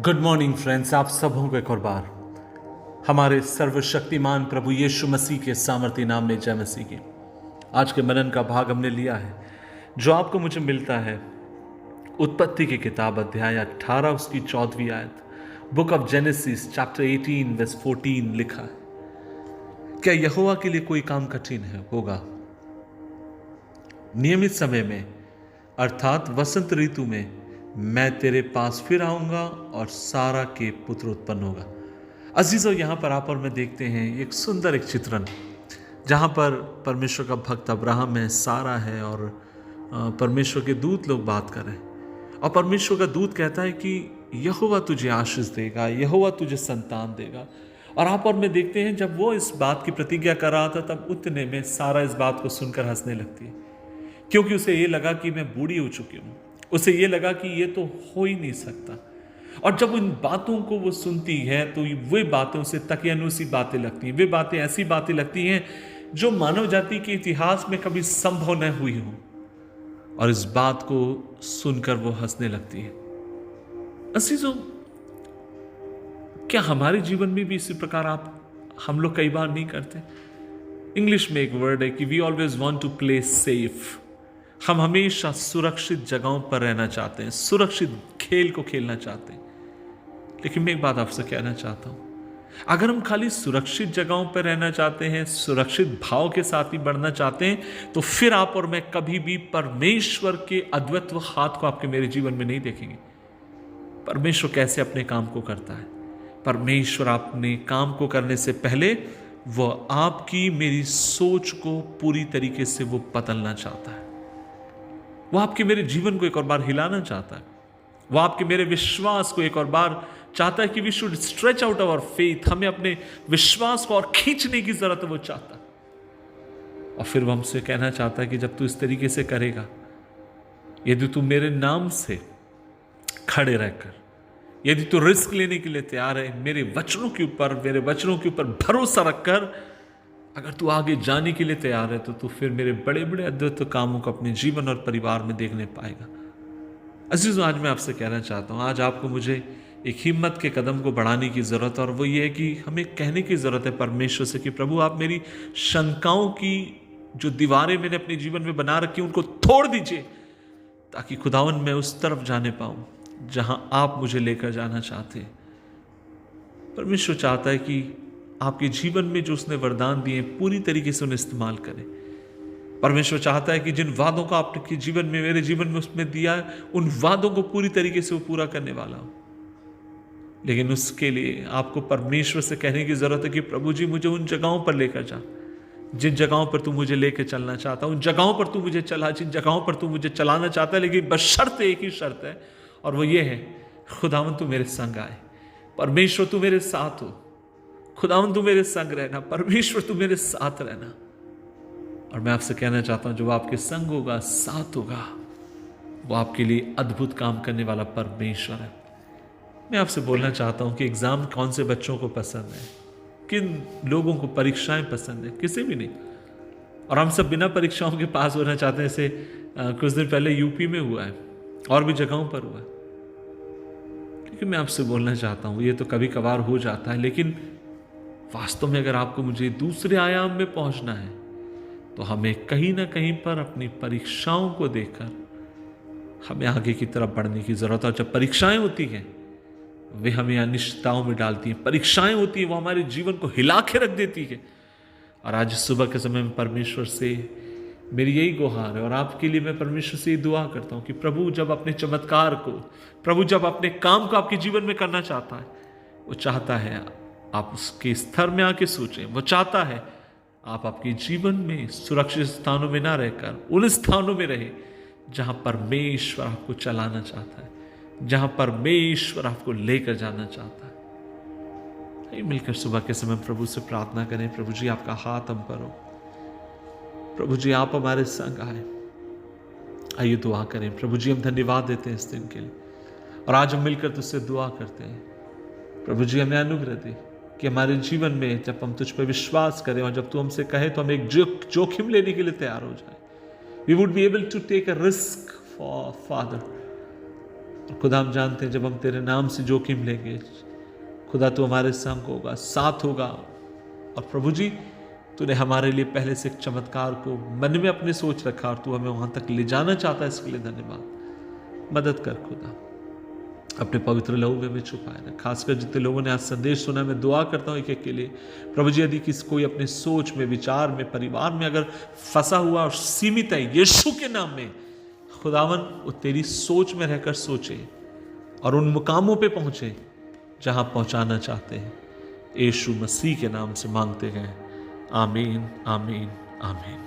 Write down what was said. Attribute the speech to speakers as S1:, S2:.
S1: Good morning friends, आप सबों को एक और बार हमारे सर्वशक्तिमान प्रभु यीशु मसीह के सामर्थ्य नाम में जय मसीह की। आज के मनन का भाग हमने लिया है जो आपको मुझे मिलता है उत्पत्ति की किताब अध्याय 18 उसकी 14वीं आयत। Book of Genesis chapter 18 verse 14 लिखा है, क्या यहोवा के लिए कोई काम कठिन है? होगा। नियमित समय में अर्थात वसंत ऋतु में मैं तेरे पास फिर आऊंगा और सारा के पुत्र उत्पन्न होगा। अजीजों, यहां पर आप और मैं देखते हैं एक सुंदर एक चित्रण जहां पर परमेश्वर का भक्त अब्राहम है, सारा है और परमेश्वर के दूत लोग बात कर रहे हैं। और परमेश्वर का दूत कहता है कि यहोवा तुझे आशीष देगा, यहोवा तुझे संतान देगा। और आप और मैं देखते हैं जब वो इस बात की प्रतिज्ञा कर रहा था तब उतने में सारा इस बात को सुनकर हंसने लगती है, क्योंकि उसे ये लगा कि मैं बूढ़ी हो चुकी हूं। उसे ये लगा कि ये तो हो ही नहीं सकता। और जब उन बातों को वो सुनती है तो वे बातें उसे तकियानुसी बातें लगती हैं। वे बातें ऐसी बातें लगती हैं जो मानव जाति के इतिहास में कभी संभव न हुई हो। और इस बात को सुनकर वो हंसने लगती है। अजीजों, क्या हमारे जीवन में भी इसी प्रकार हम लोग कई बार नहीं करते? इंग्लिश में एक वर्ड है कि we always want to play safe. हम हमेशा सुरक्षित जगहों पर रहना चाहते हैं, सुरक्षित खेल को खेलना चाहते हैं। लेकिन मैं एक बात आपसे कहना चाहता हूं, अगर हम खाली सुरक्षित जगहों पर रहना चाहते हैं, सुरक्षित भाव के साथ ही बढ़ना चाहते हैं, तो फिर आप और मैं कभी भी परमेश्वर के अद्वितीय हाथ को आपके मेरे जीवन में नहीं देखेंगे। परमेश्वर कैसे अपने काम को करता है? परमेश्वर अपने काम को करने से पहले वह आपकी मेरी सोच को पूरी तरीके से वो बदलना चाहता है। वो आपके मेरे जीवन को एक और बार हिलाना चाहता है। वो आपके मेरे विश्वास को एक और बार चाहता है कि we should stretch out our faith. हमें अपने विश्वास को और खींचने की जरूरत है, वो चाहता है। और फिर वो हमसे कहना चाहता है कि जब तू इस तरीके से करेगा, यदि तू मेरे नाम से खड़े रहकर, यदि तू रिस्क लेने के लिए तैयार है, मेरे वचनों के ऊपर भरोसा रखकर अगर तू आगे जाने के लिए तैयार है, तो तू फिर मेरे बड़े बड़े अद्भुत कामों को अपने जीवन और परिवार में देखने पाएगा। अजीजों, आज मैं आपसे कहना चाहता हूं, आज आपको मुझे एक हिम्मत के कदम को बढ़ाने की जरूरत है। और वो ये है कि हमें कहने की जरूरत है परमेश्वर से कि प्रभु, आप मेरी शंकाओं की जो दीवारें मैंने अपने जीवन में बना रखी उनको तोड़ दीजिए, ताकि खुदावन मैं उस तरफ जाने पाऊं जहां आप मुझे लेकर जाना चाहते हैं। परमेश्वर चाहता है कि आपके जीवन में जो उसने वरदान दिए पूरी तरीके से उन्हें इस्तेमाल करें। परमेश्वर चाहता है कि जिन वादों का आपके जीवन में, मेरे जीवन में उसमें दिया है, उन वादों को पूरी तरीके से वो पूरा करने वाला हो। लेकिन उसके लिए आपको परमेश्वर से कहने की जरूरत है कि प्रभु जी, मुझे उन जगहों पर लेकर जा जिन जगहों पर तू मुझे लेकर चलना चाहता, उन जगहों पर तू मुझे चला जिन जगहों पर तू मुझे चलाना चाहता है। लेकिन बशर्ते एक ही शर्त है, और वो ये है, खुदावन तू मेरे संग आए। परमेश्वर तू मेरे साथ हो, खुदावन तू मेरे संग रहना, परमेश्वर तू मेरे साथ रहना। और मैं आपसे कहना चाहता हूं, जो आपके संग होगा, साथ होगा, वो आपके लिए अद्भुत काम करने वाला परमेश्वर है। मैं आपसे बोलना चाहता हूं कि एग्जाम कौन से बच्चों को पसंद है, किन लोगों को परीक्षाएं पसंद है? किसी भी नहीं। और हम सब बिना परीक्षाओं के पास होना चाहते हैं। जैसे कुछ दिन पहले यूपी में हुआ है और भी जगहों पर हुआ है। लेकिन मैं आपसे बोलना चाहता हूं, ये तो कभी कभार हो जाता है, लेकिन वास्तव में अगर आपको मुझे दूसरे आयाम में पहुंचना है, तो हमें कहीं ना कहीं पर अपनी परीक्षाओं को देखकर हमें आगे की तरफ बढ़ने की जरूरत है। और जब परीक्षाएं होती हैं, वे हमें अनिश्चितताओं में डालती हैं। परीक्षाएं होती हैं, वो हमारे जीवन को हिला के रख देती है। और आज सुबह के समय में परमेश्वर से मेरी यही गुहार है, और आपके लिए मैं परमेश्वर से ये दुआ करता हूं कि प्रभु जब अपने चमत्कार को, प्रभु जब अपने काम को आपके जीवन में करना चाहता है, वो चाहता है आप उसके स्तर में आके सोचें। वो चाहता है आप आपके जीवन में सुरक्षित स्थानों में ना रहकर उन स्थानों में रहे जहां परमेश्वर आपको चलाना चाहता है, जहां परमेश्वर आपको लेकर जाना चाहता है। मिलकर सुबह के समय प्रभु से प्रार्थना करें, प्रभु जी आपका हाथ हम पर हो, प्रभु जी आप हमारे संग आए। आइए दुआ करें। प्रभु जी हम धन्यवाद देते हैं इस दिन के लिए, और आज हम मिलकर तुझसे दुआ करते हैं। प्रभु जी हमें अनुग्रह दे कि हमारे जीवन में जब हम तुझ पर विश्वास करें और जब तू हमसे कहे तो हम एक जोखिम लेने के लिए तैयार हो जाए। We would be able to take a risk for father, खुदा हम जानते हैं जब हम तेरे नाम से जोखिम लेंगे, खुदा तू हमारे संग होगा, साथ होगा। और प्रभु जी, तूने हमारे लिए पहले से एक चमत्कार को मन में अपने सोच रखा और तू हमें वहां तक ले जाना चाहता है, इसके लिए धन्यवाद। मदद कर खुदा, अपने पवित्र लहू में हमें छुपाए ना। खासकर जितने लोगों ने आज संदेश सुना, मैं दुआ करता हूँ एक एक के लिए प्रभु जी, यदि किसी कोई अपने सोच में, विचार में, परिवार में अगर फंसा हुआ और सीमित है, यीशु के नाम में खुदावन वो तेरी सोच में रहकर सोचे और उन मुकामों पे पहुंचे जहां पहुंचाना चाहते हैं। यीशु मसीह के नाम से मांगते हैं, आमीन, आमीन, आमीन।